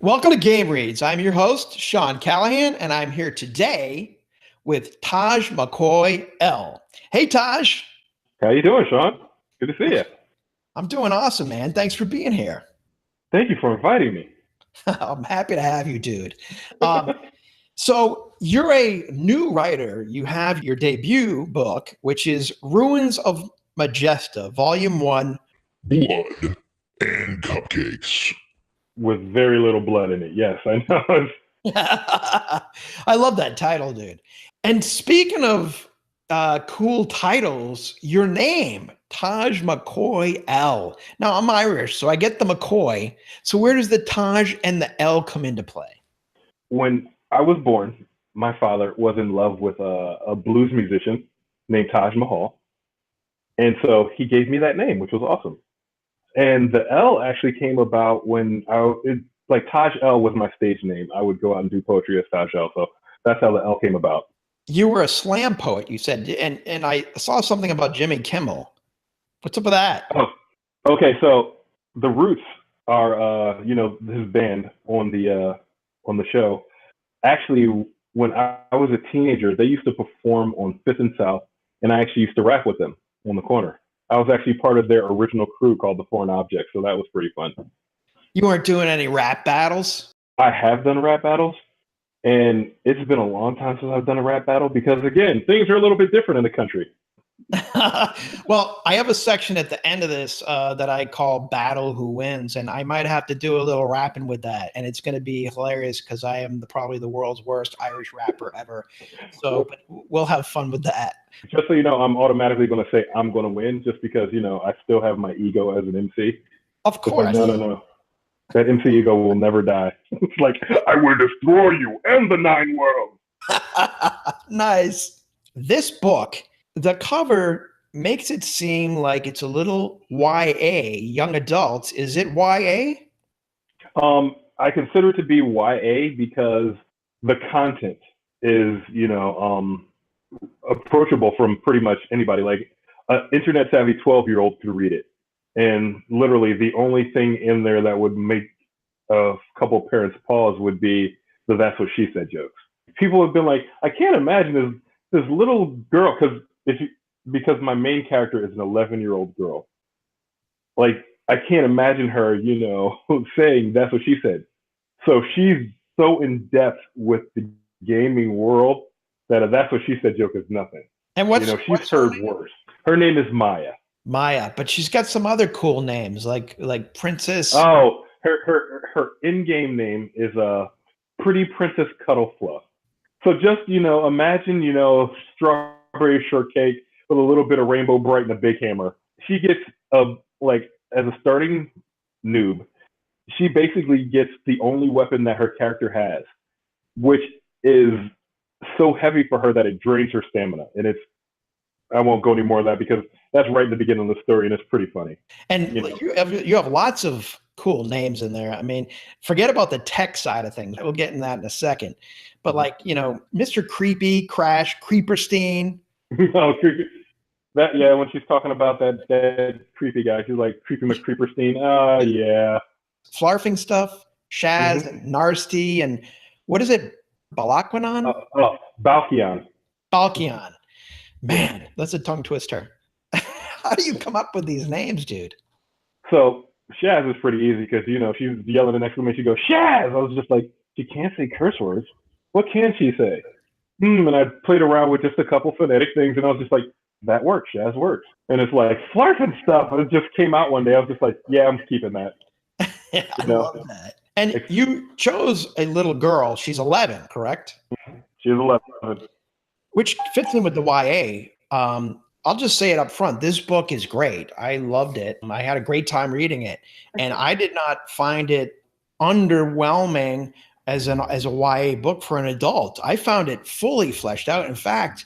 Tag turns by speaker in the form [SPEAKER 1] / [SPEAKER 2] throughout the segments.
[SPEAKER 1] Welcome to Game Reads. I'm your host, Sean Callahan, and I'm here today with Taj McCoy L. Hey, Taj.
[SPEAKER 2] How you doing, Sean? Good to see you.
[SPEAKER 1] I'm doing awesome, man. Thanks for being here.
[SPEAKER 2] Thank you for inviting me.
[SPEAKER 1] I'm happy to have you, dude. So you're a new writer. You have your debut book, which is Ruins of Majesta, Volume 1.
[SPEAKER 3] Blood and Cupcakes.
[SPEAKER 2] With very little blood in it. Yes, I know.
[SPEAKER 1] I love that title, dude. And speaking of cool titles, your name, Taj McCoy L. Now, I'm Irish, so I get the McCoy. So where does the Taj and the L come into play?
[SPEAKER 2] When I was born, my father was in love with a blues musician named Taj Mahal. And so he gave me that name, which was awesome. And the L actually came about when Taj L was my stage name. I would go out and do poetry as Taj L. So that's how the L came about.
[SPEAKER 1] You were a slam poet, you said, and I saw something about Jimmy Kimmel. What's up with that?
[SPEAKER 2] Oh, okay. So the Roots are, his band on the show. Actually, when I was a teenager, they used to perform on Fifth and South, and I actually used to rap with them on the corner. I was actually part of their original crew called the Foreign Objects, so that was pretty fun.
[SPEAKER 1] You weren't doing any rap battles?
[SPEAKER 2] I have done rap battles, and it's been a long time since I've done a rap battle because, again, things are a little bit different in the country.
[SPEAKER 1] Well, I have a section at the end of this that I call Battle Who Wins, and I might have to do a little rapping with that, and it's going to be hilarious because I am probably the world's worst Irish rapper ever. So but we'll have fun with that.
[SPEAKER 2] Just so you know, I'm automatically going to say I'm going to win just because, I still have my ego as an MC.
[SPEAKER 1] Of course.
[SPEAKER 2] No. That MC ego will never die. It's like, I will destroy you and the 9 worlds.
[SPEAKER 1] Nice. This book, the cover makes it seem like it's a little YA, young adults. Is it YA?
[SPEAKER 2] I consider it to be YA because the content is, approachable from pretty much anybody. Like an internet savvy 12-year-old could read it. And literally the only thing in there that would make a couple of parents pause would be the "that's what she said" jokes. People have been like, I can't imagine this little girl, because my main character is an 11-year-old girl. Like, I can't imagine her, saying "that's what she said." So she's so in depth with the gaming world that a "that's what she said" joke is nothing.
[SPEAKER 1] And
[SPEAKER 2] she's heard worse. Her name is Maya.
[SPEAKER 1] Maya, but she's got some other cool names like Princess.
[SPEAKER 2] Oh, her in-game name is Pretty Princess Cuddle Fluff. So just, imagine, strawberry shortcake with a little bit of Rainbow Bright and a big hammer. She gets, as a starting noob, she basically gets the only weapon that her character has, which is so heavy for her that it drains her stamina. And I won't go any more of that because that's right in the beginning of the story, and it's pretty funny.
[SPEAKER 1] And you have lots of cool names in there. I mean, forget about the tech side of things. We'll get in that in a second. But Mr. Creepy, Crash, Creeperstein.
[SPEAKER 2] Oh, creepy. When she's talking about that dead creepy guy, she's like, Creepy McCreeperstein. Oh, yeah.
[SPEAKER 1] Flarfing stuff, Shaz, and Narsty, and what is it? Balakwanon?
[SPEAKER 2] Balkion.
[SPEAKER 1] Balkion. Man, that's a tongue twister. How do you come up with these names, dude?
[SPEAKER 2] So Shaz is pretty easy because, she was yelling next to me and she goes, Shaz! I was just like, she can't say curse words. What can she say? And I played around with just a couple phonetic things and I was just like, that works, Shaz works. And it's like, flarf and stuff. And it just came out one day. I was just like, yeah, I'm keeping that.
[SPEAKER 1] Yeah, I love that. And you chose a little girl. She's 11, correct?
[SPEAKER 2] She's 11.
[SPEAKER 1] Which fits in with the YA. I'll just say it up front. This book is great. I loved it. I had a great time reading it. And I did not find it underwhelming as a YA book for an adult. I found it fully fleshed out. In fact,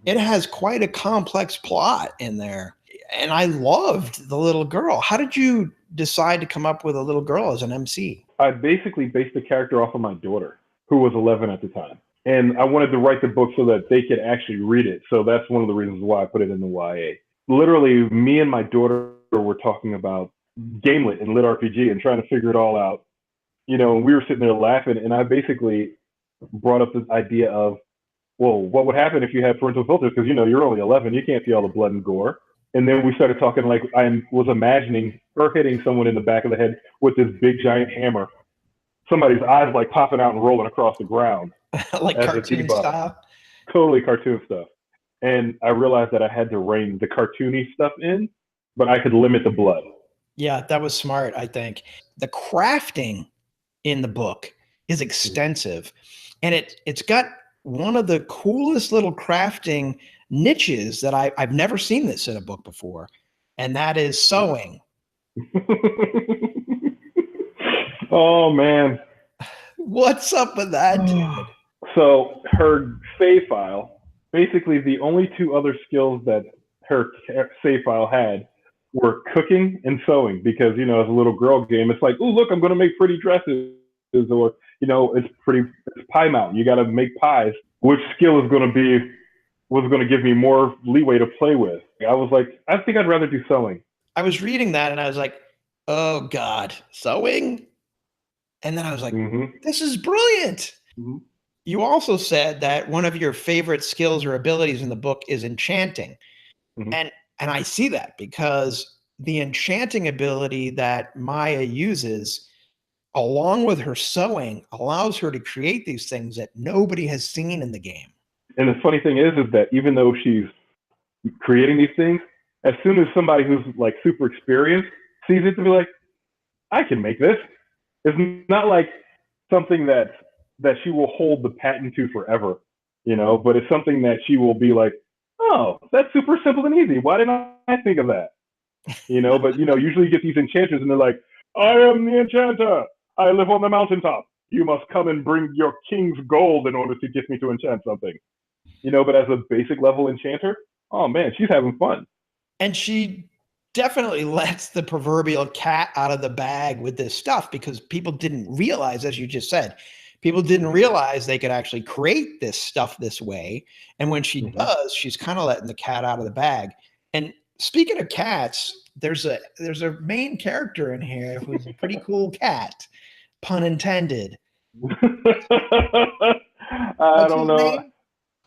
[SPEAKER 1] it has quite a complex plot in there. And I loved the little girl. How did you decide to come up with a little girl as an MC?
[SPEAKER 2] I basically based the character off of my daughter, who was 11 at the time. And I wanted to write the book so that they could actually read it. So that's one of the reasons why I put it in the YA. Literally, me and my daughter were talking about Gamelit and Lit RPG and trying to figure it all out. and we were sitting there laughing, and I basically brought up this idea of, well, what would happen if you had parental filters? Because you're only 11, you can't see all the blood and gore. And then we started talking like I was imagining her hitting someone in the back of the head with this big giant hammer, somebody's eyes like popping out and rolling across the ground,
[SPEAKER 1] like cartoon style.
[SPEAKER 2] Totally cartoon stuff. And I realized that I had to rein the cartoony stuff in, but I could limit the blood.
[SPEAKER 1] Yeah, that was smart, I think. The crafting in the book is extensive, and it's got one of the coolest little crafting niches that I've never seen this in a book before, and that is sewing.
[SPEAKER 2] Oh, man.
[SPEAKER 1] What's up with that, dude?
[SPEAKER 2] So her save file, basically the only two other skills that her save file had were cooking and sewing, because, as a little girl game, it's like, oh, look, I'm going to make pretty dresses, or, it's Pie Mountain. You got to make pies. Which skill was going to give me more leeway to play with? I was like, I think I'd rather do sewing.
[SPEAKER 1] I was reading that and I was like, oh God, sewing? And then I was like, This is brilliant. Mm-hmm. You also said that one of your favorite skills or abilities in the book is enchanting. Mm-hmm. And I see that, because the enchanting ability that Maya uses, along with her sewing, allows her to create these things that nobody has seen in the game.
[SPEAKER 2] And the funny thing is that even though she's creating these things, as soon as somebody who's like super experienced sees it, to be like, I can make this. It's not like something that she will hold the patent to forever, but it's something that she will be like, oh, that's super simple and easy. Why didn't I think of that? But usually you get these enchanters and they're like, I am the enchanter. I live on the mountaintop. You must come and bring your king's gold in order to get me to enchant something. But as a basic level enchanter, oh man, she's having fun.
[SPEAKER 1] And she definitely lets the proverbial cat out of the bag with this stuff, because people didn't realize, as you just said, people didn't realize they could actually create this stuff this way. And when she does, she's kind of letting the cat out of the bag. And speaking of cats, there's a main character in here who's a pretty cool cat, pun intended.
[SPEAKER 2] I don't know. Name?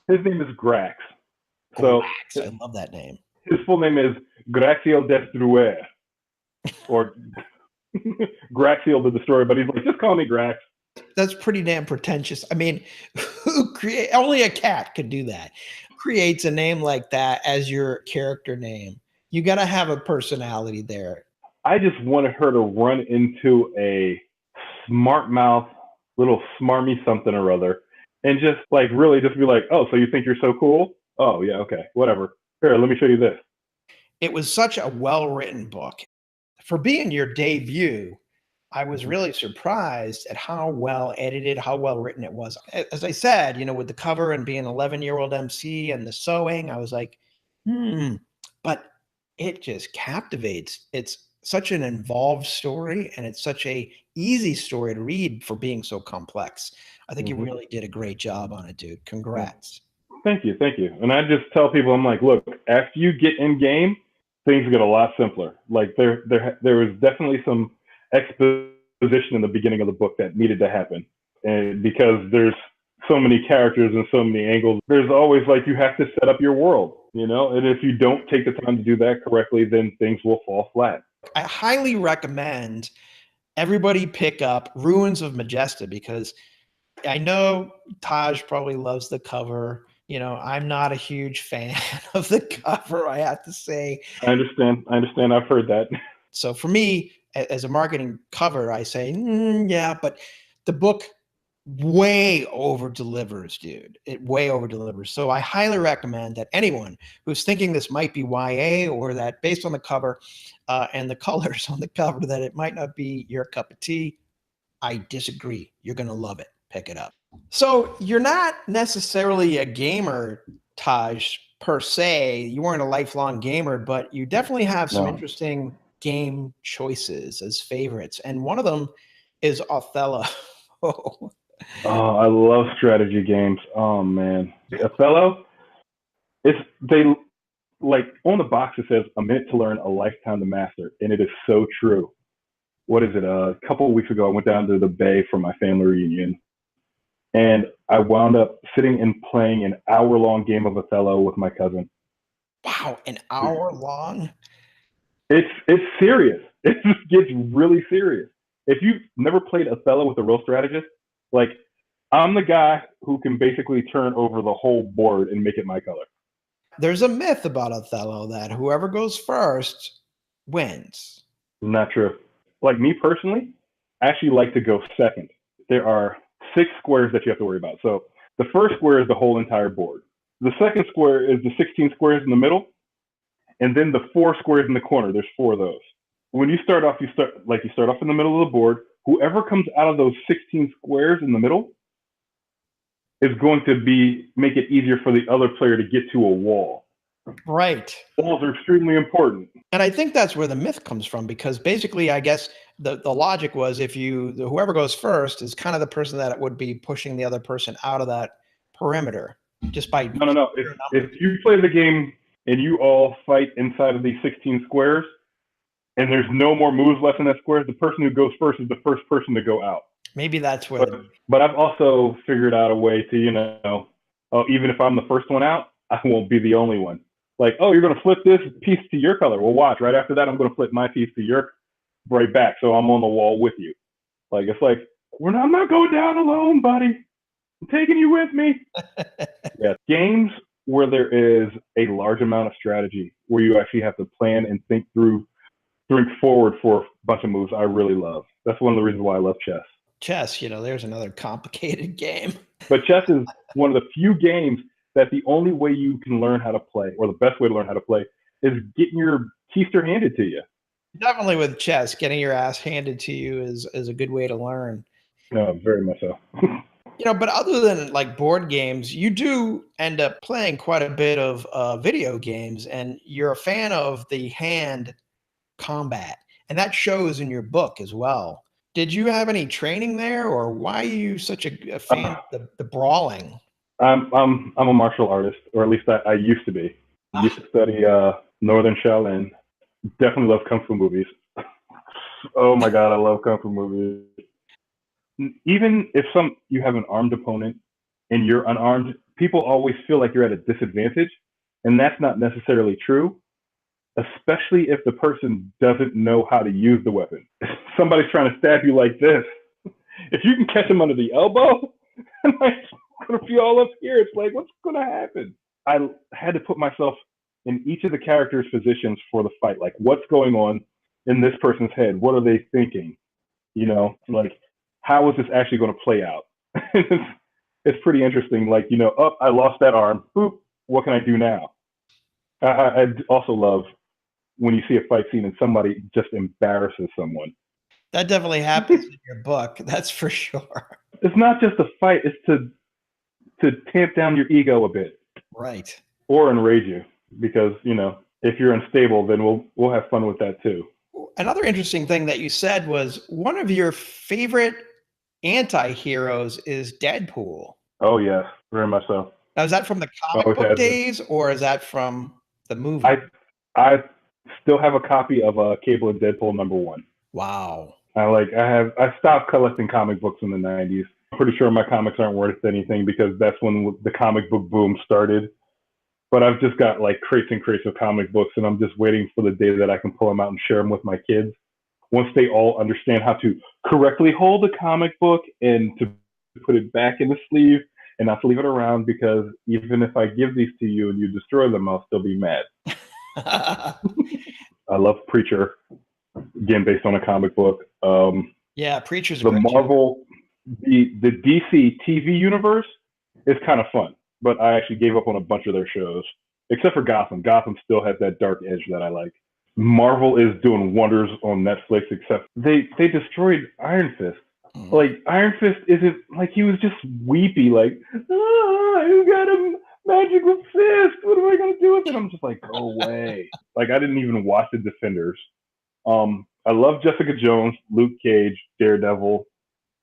[SPEAKER 2] His name is Grax.
[SPEAKER 1] So I love that name.
[SPEAKER 2] His full name is Graxiel Destruer, or Graxiel the Destroyer, but he's like, just call me Grax.
[SPEAKER 1] That's pretty damn pretentious. I mean, only a cat could do that. Who creates a name like that as your character name? You got to have a personality there.
[SPEAKER 2] I just wanted her to run into a smart mouth, little smarmy something or other, and just like really just be like, oh, so you think you're so cool? Oh, yeah, okay, whatever. Here, let me show you this.
[SPEAKER 1] It was such a well-written book. For being your debut, I was really surprised at how well edited, how well written it was. As I said, with the cover and being an 11-year-old MC and the sewing, I was like, but it just captivates. It's such an involved story, and it's such a easy story to read for being so complex. I think you really did a great job on it, dude. Congrats.
[SPEAKER 2] Thank you. And I just tell people, I'm like, look, after you get in game, things get a lot simpler. Like there was definitely some exposition in the beginning of the book that needed to happen, and because there's so many characters and so many angles, there's always like you have to set up your world, and if you don't take the time to do that correctly, then things will fall flat.
[SPEAKER 1] I highly recommend everybody pick up Ruins of Majesta, because I know Taj probably loves the cover. I'm not a huge fan of the cover, I have to say.
[SPEAKER 2] I understand. I've heard that.
[SPEAKER 1] So for me, as a marketing cover, I say, yeah, but the book way over delivers, dude. It way over delivers. So I highly recommend that anyone who's thinking this might be YA, or that based on the cover and the colors on the cover, that it might not be your cup of tea, I disagree. You're going to love it. Pick it up. So you're not necessarily a gamer, Taj, per se. You weren't a lifelong gamer, but you definitely have some interesting game choices as favorites. And one of them is Othello.
[SPEAKER 2] Oh, I love strategy games. Oh, man. Othello, they like on the box it says a minute to learn, a lifetime to master. And it is so true. what is it? A couple of weeks ago, I went down to the Bay for my family reunion, and I wound up sitting and playing an hour-long game of Othello with my cousin.
[SPEAKER 1] Wow, an hour long?
[SPEAKER 2] It's serious. It just gets really serious. If you've never played Othello with a real strategist, like I'm the guy who can basically turn over the whole board and make it my color.
[SPEAKER 1] There's a myth about Othello that whoever goes first wins.
[SPEAKER 2] Not true. Like me personally, I actually like to go second. There are 6 squares that you have to worry about. So the first square is the whole entire board. The second square is the 16 squares in the middle, and then the 4 squares in the corner. There's 4 of those. When you start off, you start off in the middle of the board. Whoever comes out of those 16 squares in the middle is going to make it easier for the other player to get to a wall.
[SPEAKER 1] Right.
[SPEAKER 2] Walls are extremely important.
[SPEAKER 1] And I think that's where the myth comes from, because basically, I guess the logic was whoever goes first is kind of the person that would be pushing the other person out of that perimeter just by.
[SPEAKER 2] No. If you play the game and you all fight inside of these 16 squares and there's no more moves left in that square, the person who goes first is the first person to go out.
[SPEAKER 1] Maybe that's where.
[SPEAKER 2] But I've also figured out a way to, even if I'm the first one out, I won't be the only one. Like, oh, you're going to flip this piece to your color. Well, watch. Right after that, I'm going to flip my piece to your right back. So I'm on the wall with you. Like, it's like, I'm not going down alone, buddy. I'm taking you with me. Yeah. Games where there is a large amount of strategy, where you actually have to plan and think forward for a bunch of moves, I really love. That's one of the reasons why I love chess.
[SPEAKER 1] Chess, there's another complicated game.
[SPEAKER 2] But chess is one of the few games that the only way you can learn how to play, or the best way to learn how to play, is getting your keister handed to you.
[SPEAKER 1] Definitely with chess, getting your ass handed to you is a good way to learn.
[SPEAKER 2] No, very much so.
[SPEAKER 1] But other than like board games, you do end up playing quite a bit of video games, and you're a fan of the hand combat, and that shows in your book as well. Did you have any training there, or why are you such a fan of the brawling?
[SPEAKER 2] I'm a martial artist, or at least I used to be. I used to study Northern Shaolin. Definitely love kung fu movies. Oh my god, I love kung fu movies. Even if you have an armed opponent and you're unarmed, people always feel like you're at a disadvantage, and that's not necessarily true. Especially if the person doesn't know how to use the weapon. If somebody's trying to stab you like this, if you can catch them under the elbow, I'm gonna be all up here. It's like, what's gonna happen? I had to put myself in each of the characters' positions for the fight. Like, what's going on in this person's head? What are they thinking? Like, how is this actually going to play out? It's pretty interesting. Like, I lost that arm. Boop. What can I do now? I also love when you see a fight scene and somebody just embarrasses someone.
[SPEAKER 1] That definitely happens in your book. That's for sure.
[SPEAKER 2] It's not just a fight. It's to tamp down your ego a bit.
[SPEAKER 1] Right.
[SPEAKER 2] Or enrage you. Because, if you're unstable, then we'll have fun with that too.
[SPEAKER 1] Another interesting thing that you said was one of your favorite anti-heroes is Deadpool.
[SPEAKER 2] Oh, yes. Very much so.
[SPEAKER 1] Now, is that from the comic book days, or is that from the movie?
[SPEAKER 2] I still have a copy of Cable and Deadpool #1.
[SPEAKER 1] Wow.
[SPEAKER 2] I stopped collecting comic books in the 90s. I'm pretty sure my comics aren't worth anything because that's when the comic book boom started. But I've just got like crates and crates of comic books, and I'm just waiting for the day that I can pull them out and share them with my kids. Once they all understand how to correctly hold a comic book and to put it back in the sleeve and not to leave it around, because even if I give these to you and you destroy them, I'll still be mad. I love Preacher, again, based on a comic book.
[SPEAKER 1] Yeah, Preacher's
[SPEAKER 2] the Marvel, the DC TV universe is kind of fun, but I actually gave up on a bunch of their shows, except for Gotham. Gotham still has that dark edge that I like. Marvel is doing wonders on Netflix, except they destroyed Iron Fist. Like, Iron Fist isn't, like, he was just weepy, like, I got a magical fist. What am I going to do with it? I'm just like, go away. Like, I didn't even watch The Defenders. I love Jessica Jones, Luke Cage, Daredevil.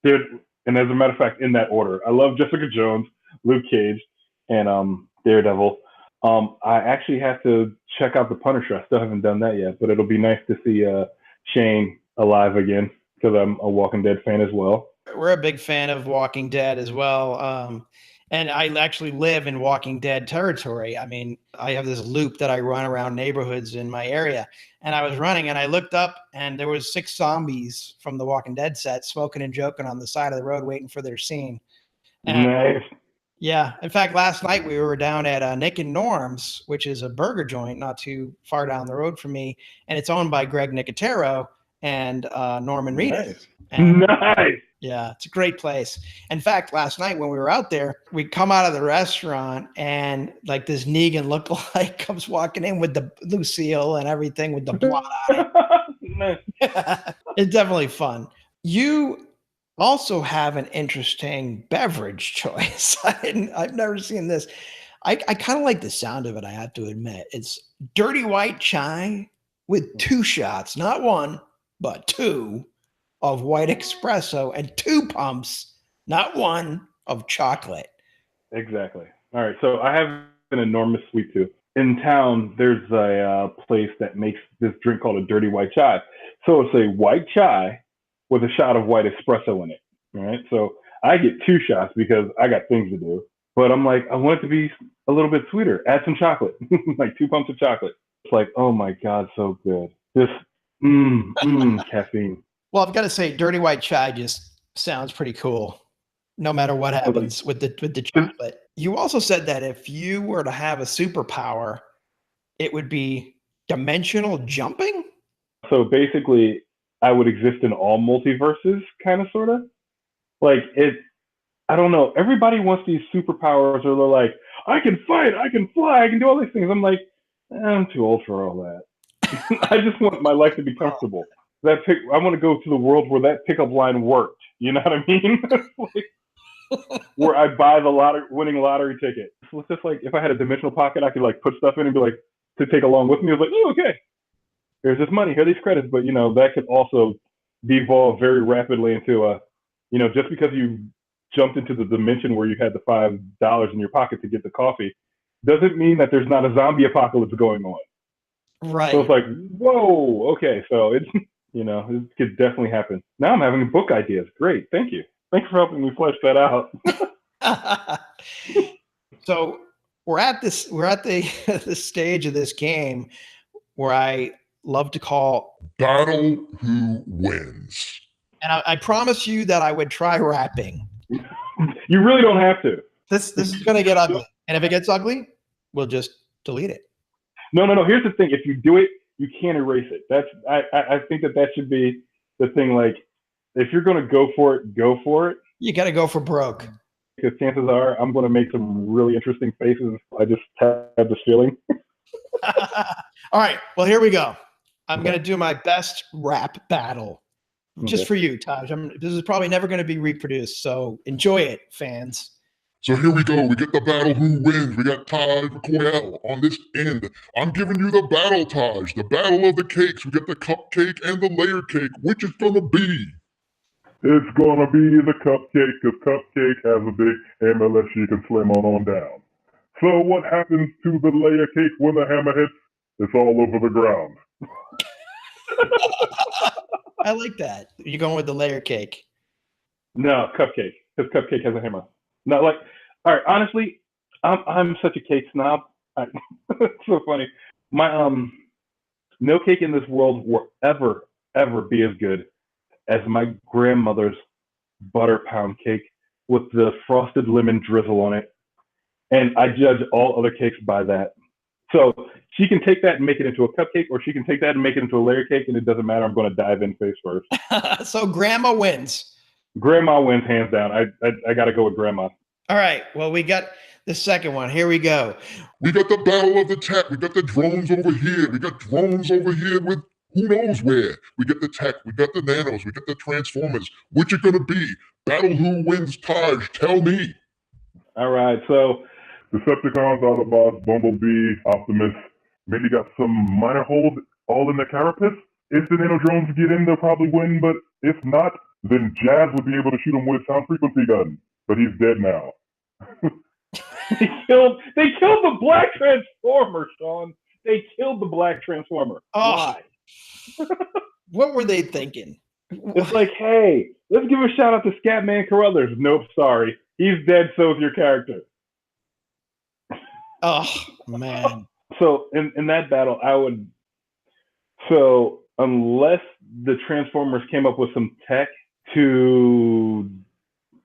[SPEAKER 2] And as a matter of fact, in that order, I love Jessica Jones, Luke Cage, and Daredevil. I actually have to check out The Punisher. I still haven't done that yet, but it'll be nice to see Shane alive again because I'm a Walking Dead fan as well.
[SPEAKER 1] We're a big fan of Walking Dead as well. And I actually live in Walking Dead territory. I mean, I have this loop that I run around neighborhoods in my area. And I was running and I looked up and there was 6 zombies from the Walking Dead set smoking and joking on the side of the road waiting for their scene. And
[SPEAKER 2] Nice.
[SPEAKER 1] yeah. In fact, last night we were down at Nick and Norm's, which is a burger joint not too far down the road from me. And it's owned by Greg Nicotero and Norman Reedus.
[SPEAKER 2] Nice.
[SPEAKER 1] And
[SPEAKER 2] Nice.
[SPEAKER 1] yeah, it's a great place. In fact, last night when we were out there, we come out of the restaurant and like this Negan lookalike comes walking in with the Lucille and everything with the blonde eye.
[SPEAKER 2] Nice.
[SPEAKER 1] It's definitely fun. You also have an interesting beverage choice. I've never seen this. I kind of like the sound of it, I have to admit. It's dirty white chai with 2 shots, not 1, but 2 of white espresso and 2 pumps, not 1, of chocolate.
[SPEAKER 2] Exactly. All right. So I have an enormous sweet tooth. In town, there's a place that makes this drink called a dirty white chai. So it's a white chai with a shot of white espresso in it. All right. So I get 2 shots because I got things to do. But I'm like, I want it to be a little bit sweeter. Add some chocolate, like 2 pumps of chocolate. It's like, oh my God, so good. This caffeine.
[SPEAKER 1] Well, I've got to say, dirty white chai just sounds pretty cool, no matter what happens with the chocolate. You also said that if you were to have a superpower, it would be dimensional jumping.
[SPEAKER 2] So basically, I would exist in all multiverses, kind of, sort of. Like it. I don't know. Everybody wants these superpowers, or they're like, I can fight, I can fly, I can do all these things. I'm like, I'm too old for all that. I just want my life to be comfortable. I want to go to the world where that pickup line worked. You know what I mean? Like, where I buy the winning lottery ticket. So it's just like if I had a dimensional pocket, I could like put stuff in and be like to take along with me. I was like, oh, okay. Here's this money. Here are these credits. But that could also devolve very rapidly into just because you jumped into the dimension where you had the $5 in your pocket to get the coffee, doesn't mean that there's not a zombie apocalypse going on.
[SPEAKER 1] Right.
[SPEAKER 2] So it's like, whoa, okay. So it's, it could definitely happen. Now I'm having book ideas. Great. Thank you. Thanks for helping me flesh that out.
[SPEAKER 1] So we're at the stage of this game where I love to call
[SPEAKER 3] Battle Who Wins.
[SPEAKER 1] And I promise you that I would try rapping.
[SPEAKER 2] You really don't have to.
[SPEAKER 1] This is going to get ugly. And if it gets ugly, we'll just delete it.
[SPEAKER 2] No. Here's the thing. If you do it, you can't erase it. I think that should be the thing. Like, if you're going to go for it, go for it.
[SPEAKER 1] You got to go for broke.
[SPEAKER 2] Because chances are I'm going to make some really interesting faces. I just have this feeling.
[SPEAKER 1] All right. Well, here we go. I'm going to do my best rap battle. Just for you, Taj. This is probably never going to be reproduced, so enjoy it, fans.
[SPEAKER 3] So here we go. We get the battle who wins. We got Taj McCoy on this end. I'm giving you the battle, Taj. The battle of the cakes. We got the cupcake and the layer cake. Which is going to be?
[SPEAKER 4] It's going to be the cupcake, because Cupcake has a big hammer that she can slam on down. So what happens to the layer cake when the hammer hits? It's all over the ground.
[SPEAKER 1] I like that. You're going with the layer cake.
[SPEAKER 2] No, Cupcake. Because Cupcake has a hammer. No, like, all right, honestly, I'm such a cake snob. It's so funny. My no cake in this world will ever be as good as my grandmother's butter pound cake with the frosted lemon drizzle on it. And I judge all other cakes by that. So she can take that and make it into a cupcake, or she can take that and make it into a layer cake, and it doesn't matter. I'm going to dive in face first.
[SPEAKER 1] So grandma wins.
[SPEAKER 2] Grandma wins hands down. I got to go with grandma.
[SPEAKER 1] All right. Well, we got the second one. Here we go.
[SPEAKER 3] We got the battle of the tech. We got the drones over here. We got drones over here with who knows where. We got the tech. We got the nanos. We got the transformers. Which are going to be? Battle who wins, Taj? Tell me.
[SPEAKER 2] All right. So
[SPEAKER 4] Decepticons, Autobots, Bumblebee, Optimus, maybe got some minor holes all in the carapace. If the nano drones get in, they'll probably win, but if not, then Jazz would be able to shoot him with a sound frequency gun. But he's dead now.
[SPEAKER 2] They killed the Black Transformer, Sean. They killed the Black Transformer.
[SPEAKER 1] Oh.
[SPEAKER 2] Why?
[SPEAKER 1] What were they thinking?
[SPEAKER 2] It's like, hey, let's give a shout out to Scatman Carruthers. Nope, sorry. He's dead, so is your character.
[SPEAKER 1] Oh, man.
[SPEAKER 2] So in that battle, so unless the Transformers came up with some tech to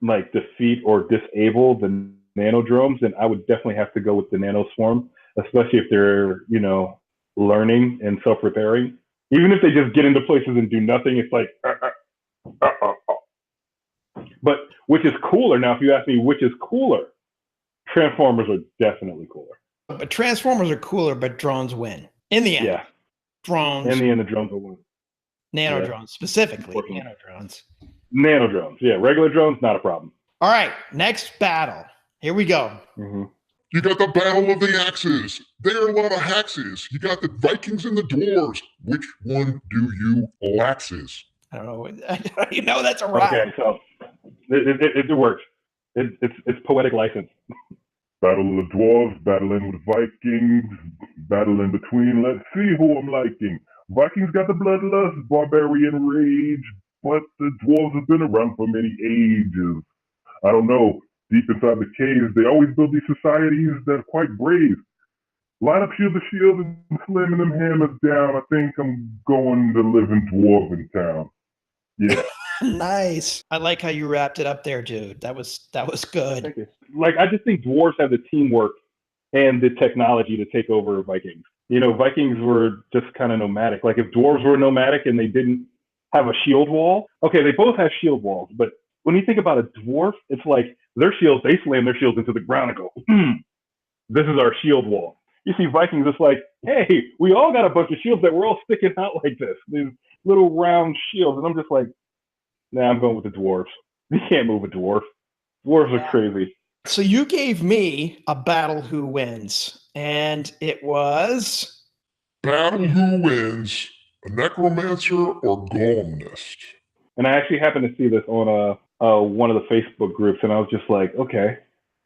[SPEAKER 2] like defeat or disable the nanodromes, then I would definitely have to go with the nanoswarm, especially if they're, learning and self-repairing. Even if they just get into places and do nothing, it's like, But which is cooler? Now, if you ask me which is cooler, Transformers are definitely cooler.
[SPEAKER 1] But Transformers are cooler, but drones win. In the end.
[SPEAKER 2] Yeah.
[SPEAKER 1] Drones.
[SPEAKER 2] In the end, the drones will win.
[SPEAKER 1] Nanodrones, specifically. Nanodrones.
[SPEAKER 2] Nanodrones. Yeah. Regular drones, not a problem.
[SPEAKER 1] All right. Next battle. Here we go.
[SPEAKER 2] Mm-hmm.
[SPEAKER 3] You got the Battle of the Axes. There are a lot of Haxes. You got the Vikings and the Dwarves. Which one do you laxes?
[SPEAKER 1] I don't know. That's a rhyme.
[SPEAKER 2] Okay, so it works. It's poetic license.
[SPEAKER 4] Battle of the Dwarves, battling with Vikings, battle in between. Let's see who I'm liking. Vikings got the bloodlust, barbarian rage, but the Dwarves have been around for many ages. I don't know. Deep inside the caves, they always build these societies that are quite brave. Line up shield to shield and slamming them hammers down. I think I'm going to live in Dwarven Town. Yeah.
[SPEAKER 1] Nice. I like how you wrapped it up there, dude. That was good.
[SPEAKER 2] Thank you. Like, I just think dwarves have the teamwork and the technology to take over Vikings. Vikings were just kind of nomadic. Like, if dwarves were nomadic and they didn't have a shield wall, okay, they both have shield walls, but when you think about a dwarf, it's like their shields, they slam their shields into the ground and go, this is our shield wall. You see Vikings, it's like, hey, we all got a bunch of shields that we're all sticking out like this. These little round shields. And I'm just like, nah, I'm going with the dwarves. You can't move a dwarf. Dwarves are crazy.
[SPEAKER 1] So you gave me a battle who wins, and it was...
[SPEAKER 3] Battle who wins, a necromancer or golemnist?
[SPEAKER 2] And I actually happened to see this on one of the Facebook groups, and I was just like, okay,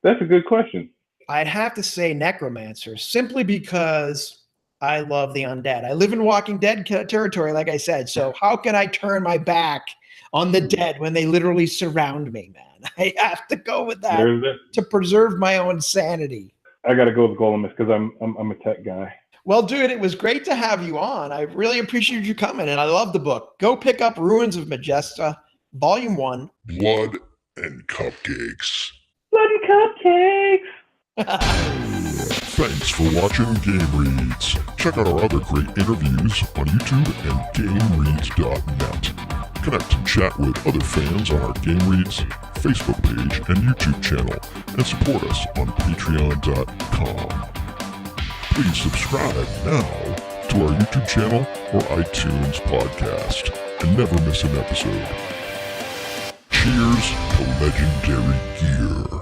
[SPEAKER 2] that's a good question.
[SPEAKER 1] I'd have to say necromancer, simply because I love the undead. I live in Walking Dead territory, like I said, so how can I turn my back on the dead when they literally surround me, man? I have to go with that to preserve my own sanity.
[SPEAKER 2] I got to go with Golemist because I'm a tech guy.
[SPEAKER 1] Well, dude, it was great to have you on. I really appreciate you coming, and I love the book. Go pick up Ruins of Majesta, Volume 1.
[SPEAKER 3] Blood and Cupcakes.
[SPEAKER 2] Blood and Cupcakes!
[SPEAKER 3] Thanks for watching Game Reads. Check out our other great interviews on YouTube and GameReads.net. Connect and chat with other fans on our Game Reads Facebook page and YouTube channel, and support us on Patreon.com. Please subscribe now to our YouTube channel or iTunes podcast and never miss an episode. Cheers to legendary gear.